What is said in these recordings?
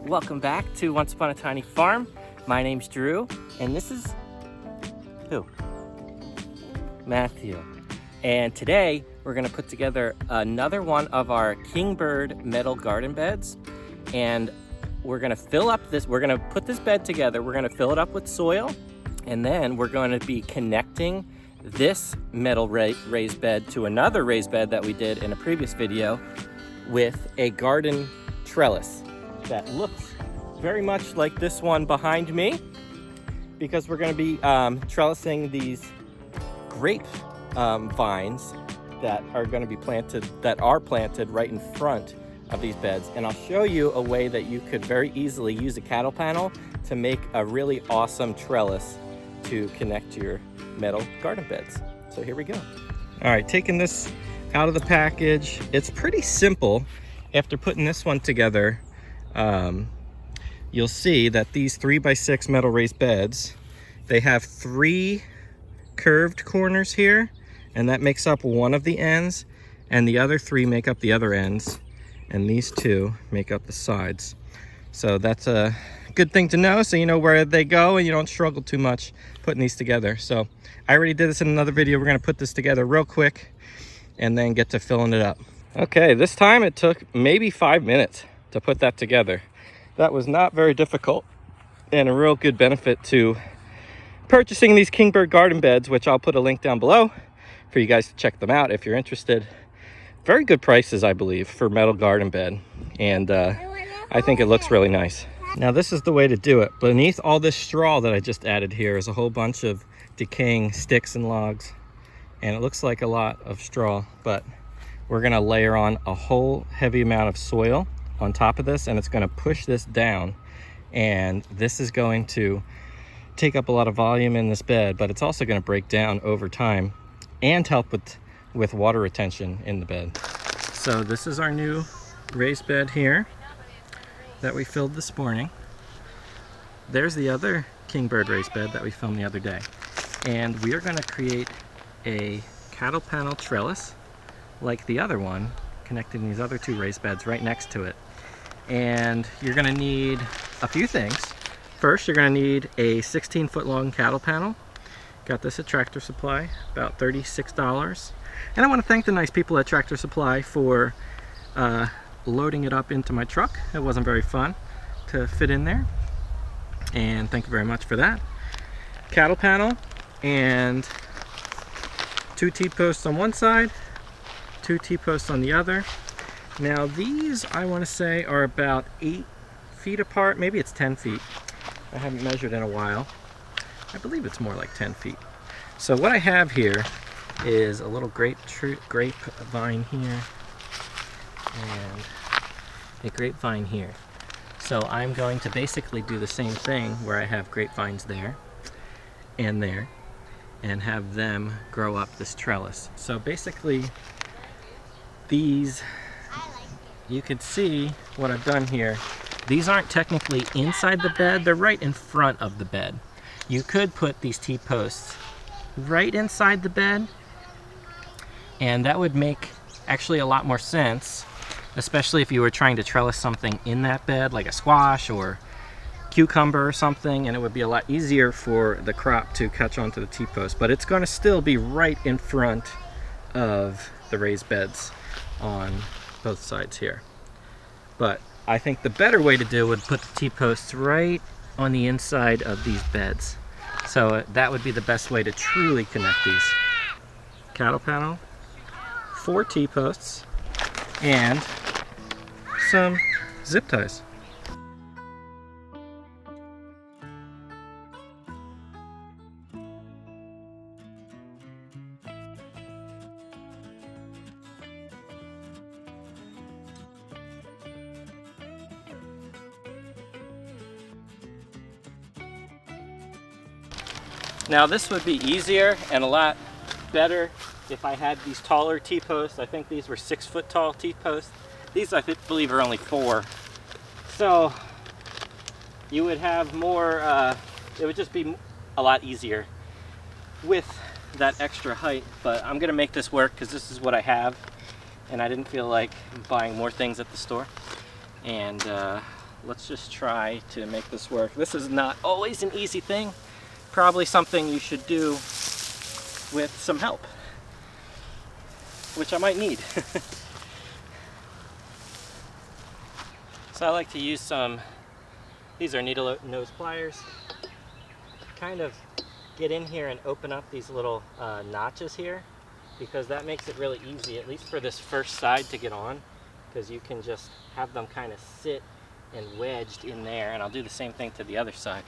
welcome back to Once Upon a Tiny Farm. My name's Drew, and this is who? Matthew. And today we're going to put together another one of our Kingbird metal garden beds, and we're going to fill up this. We're going to put this bed together. We're going to fill it up with soil, and then we're going to be connecting this metal raised bed to another raised bed that we did in a previous video with a garden trellis that looks very much like this one behind me, because we're going to be trellising these grape vines that are going to be planted right in front of these beds. And I'll show you a way that you could very easily use a cattle panel to make a really awesome trellis to connect to your metal garden beds. So here we go. All right, taking this out of the package. It's pretty simple. After putting this one together, you'll see that these 3x6 metal raised beds, they have 3 curved corners here, and that makes up one of the ends, and the other 3 make up the other ends, and these 2 make up the sides. So that's a good thing to know, so you know where they go and you don't struggle too much putting these together. So I already did this in another video. We're going to put this together real quick and then get to filling it up. Okay, this time it took maybe 5 minutes to put that together. That was not very difficult, and a real good benefit to purchasing these Kingbird garden beds, which I'll put a link down below for you guys to check them out if you're interested. Very good prices, I believe, for metal garden bed, and I think it looks really nice. Now this is the way to do it. Beneath all this straw that I just added here is a whole bunch of decaying sticks and logs, and it looks like a lot of straw, but we're gonna layer on a whole heavy amount of soil on top of this, and it's gonna push this down, and this is going to take up a lot of volume in this bed, but it's also gonna break down over time and help with water retention in the bed. So this is our new raised bed here that we filled this morning. There's the other Kingbird raised bed that we filmed the other day. And we are gonna create a cattle panel trellis like the other one, connecting these other 2 raised beds right next to it. And you're gonna need a few things. First, you're gonna need a 16-foot long cattle panel. Got this at Tractor Supply, about $36. And I wanna thank the nice people at Tractor Supply for loading it up into my truck. It wasn't very fun to fit in there, and thank you very much for that. Cattle panel and 2 T-posts on one side, 2 T-posts on the other. Now these, I want to say, are about 8 feet apart. Maybe it's 10 feet. I haven't measured in a while. I believe it's more like 10 feet. So what I have here is a little grapevine here and a grapevine here. So I'm going to basically do the same thing where I have grapevines there and have them grow up this trellis. So basically these, you can see what I've done here. These aren't technically inside the bed, they're right in front of the bed. You could put these T-posts right inside the bed, and that would make actually a lot more sense, especially if you were trying to trellis something in that bed, like a squash or cucumber or something, and it would be a lot easier for the crop to catch onto the T-post. But it's going to still be right in front of the raised beds on both sides here. But I think the better way to do would put the T-posts right on the inside of these beds. So that would be the best way to truly connect these. Cattle panel, 4 T-posts, and some zip ties. Now this would be easier and a lot better if I had these taller T-posts. I think these were 6-foot tall T-posts. These I believe are only 4. So you would have more, it would just be a lot easier with that extra height. But I'm gonna make this work because this is what I have, and I didn't feel like buying more things at the store. And let's just try to make this work. This is not always an easy thing. Probably something you should do with some help, which I might need. So I like to use some, these are needle nose pliers, kind of get in here and open up these little notches here, because that makes it really easy, at least for this first side, to get on, because you can just have them kind of sit and wedged in there, and I'll do the same thing to the other side.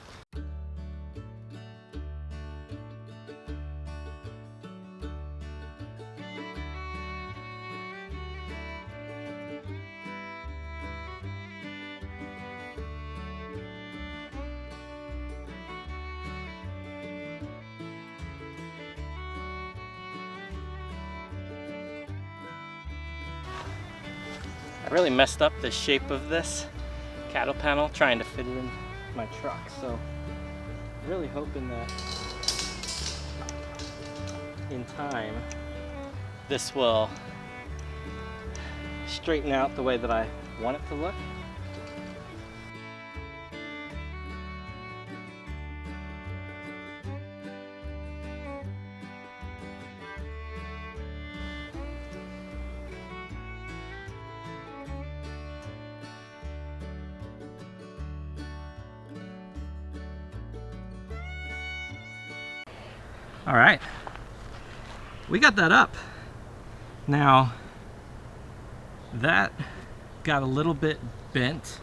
I really messed up the shape of this cattle panel trying to fit it in my truck, so really hoping that in time this will straighten out the way that I want it to look. All right, we got that up. Now, that got a little bit bent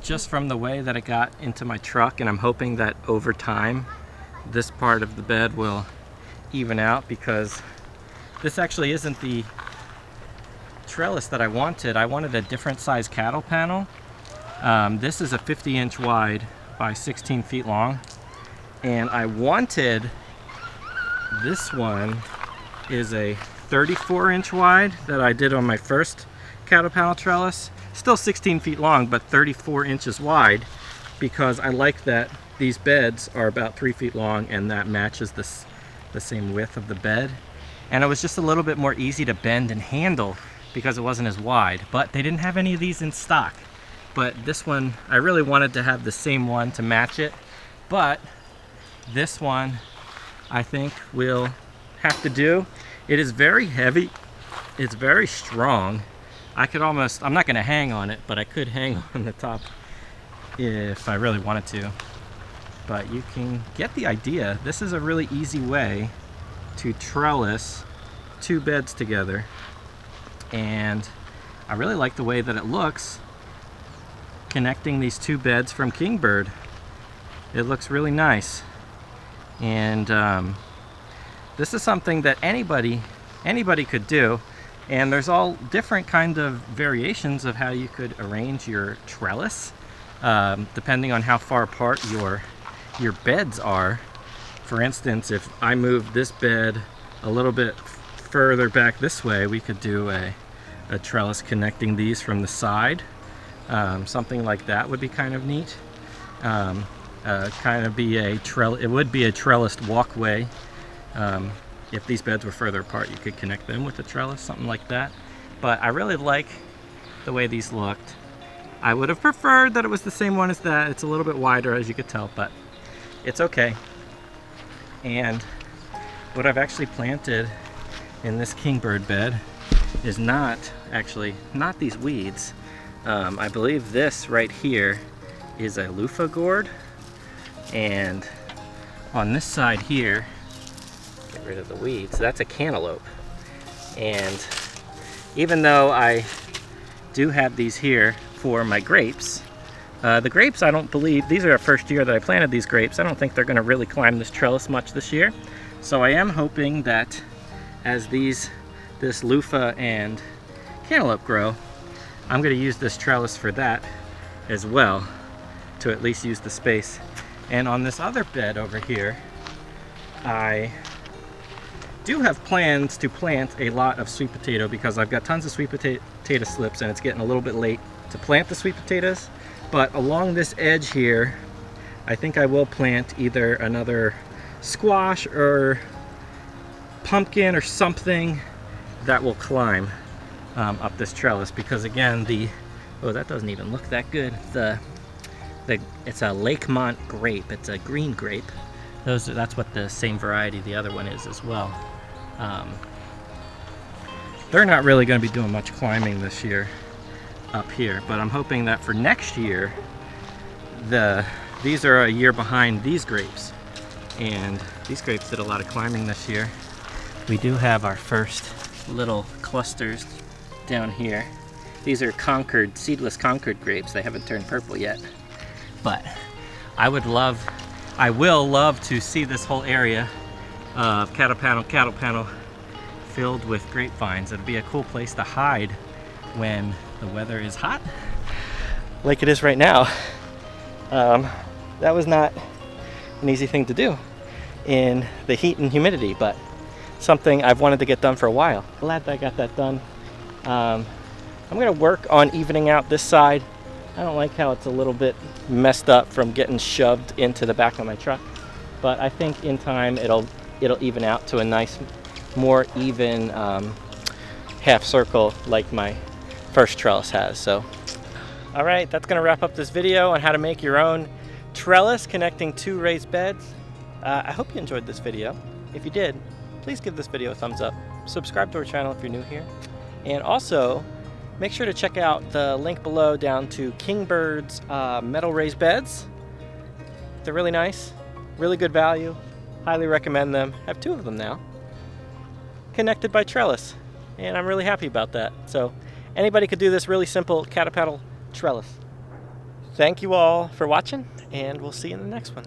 just from the way that it got into my truck, and I'm hoping that over time this part of the bed will even out, because this actually isn't the trellis that I wanted. I wanted a different size cattle panel. This is a 50-inch wide by 16 feet long, and I wanted, this one is a 34-inch wide that I did on my first cattle panel trellis. Still 16 feet long, but 34 inches wide, because I like that these beds are about 3 feet long and that matches the same width of the bed. And it was just a little bit more easy to bend and handle because it wasn't as wide, but they didn't have any of these in stock. But this one, I really wanted to have the same one to match it, but this one I think will have to do. It is very heavy, it's very strong. I could almost, I'm not going to hang on it, but I could hang on the top if I really wanted to. But you can get the idea. This is a really easy way to trellis two beds together, and I really like the way that it looks connecting these two beds from Kingbird. It looks really nice. And this is something that anybody could do, and there's all different kind of variations of how you could arrange your trellis, depending on how far apart your beds are. For instance, if I moved this bed a little bit further back this way, we could do a trellis connecting these from the side. Something like that would be kind of neat. Kind of be a it would be a trellised walkway. If these beds were further apart, you could connect them with a trellis, something like that. But I really like the way these looked. I would have preferred that it was the same one as that. It's a little bit wider, as you could tell, but it's okay. And what I've actually planted in this Kingbird bed is not these weeds. I believe this right here is a loofah gourd, and on this side here, get rid of the weeds, that's a cantaloupe. And even though I do have these here for my grapes, the grapes, I don't believe, these are our first year that I planted these grapes. I don't think they're going to really climb this trellis much this year. So I am hoping that as this loofah and cantaloupe grow, I'm going to use this trellis for that as well, to at least use the space. And on this other bed over here, I do have plans to plant a lot of sweet potato, because I've got tons of sweet potato slips and it's getting a little bit late to plant the sweet potatoes. But along this edge here, I think I will plant either another squash or pumpkin or something that will climb up this trellis, because again, the Oh, that doesn't even look that good. It's a Lakemont grape. It's a green grape. That's what the same variety the other one is as well. They're not really going to be doing much climbing this year up here, but I'm hoping that for next year, these are a year behind these grapes, and these grapes did a lot of climbing this year. We do have our first little clusters down here. These are Concord, seedless Concord grapes. They haven't turned purple yet, but I will love to see this whole area of cattle panel filled with grapevines. It'd be a cool place to hide when the weather is hot, like it is right now. That was not an easy thing to do in the heat and humidity, but something I've wanted to get done for a while. Glad that I got that done. I'm gonna work on evening out this side. I don't like how it's a little bit messed up from getting shoved into the back of my truck, but I think in time it'll even out to a nice, more even half circle like my first trellis has. So, all right, that's gonna wrap up this video on how to make your own trellis connecting two raised beds. I hope you enjoyed this video. If you did, please give this video a thumbs up. Subscribe to our channel if you're new here. And also, make sure to check out the link below down to Kingbird's metal raised beds. They're really nice, really good value. Highly recommend them. I have two of them now, connected by trellis, and I'm really happy about that. So anybody could do this really simple cattle trellis. Thank you all for watching, and we'll see you in the next one.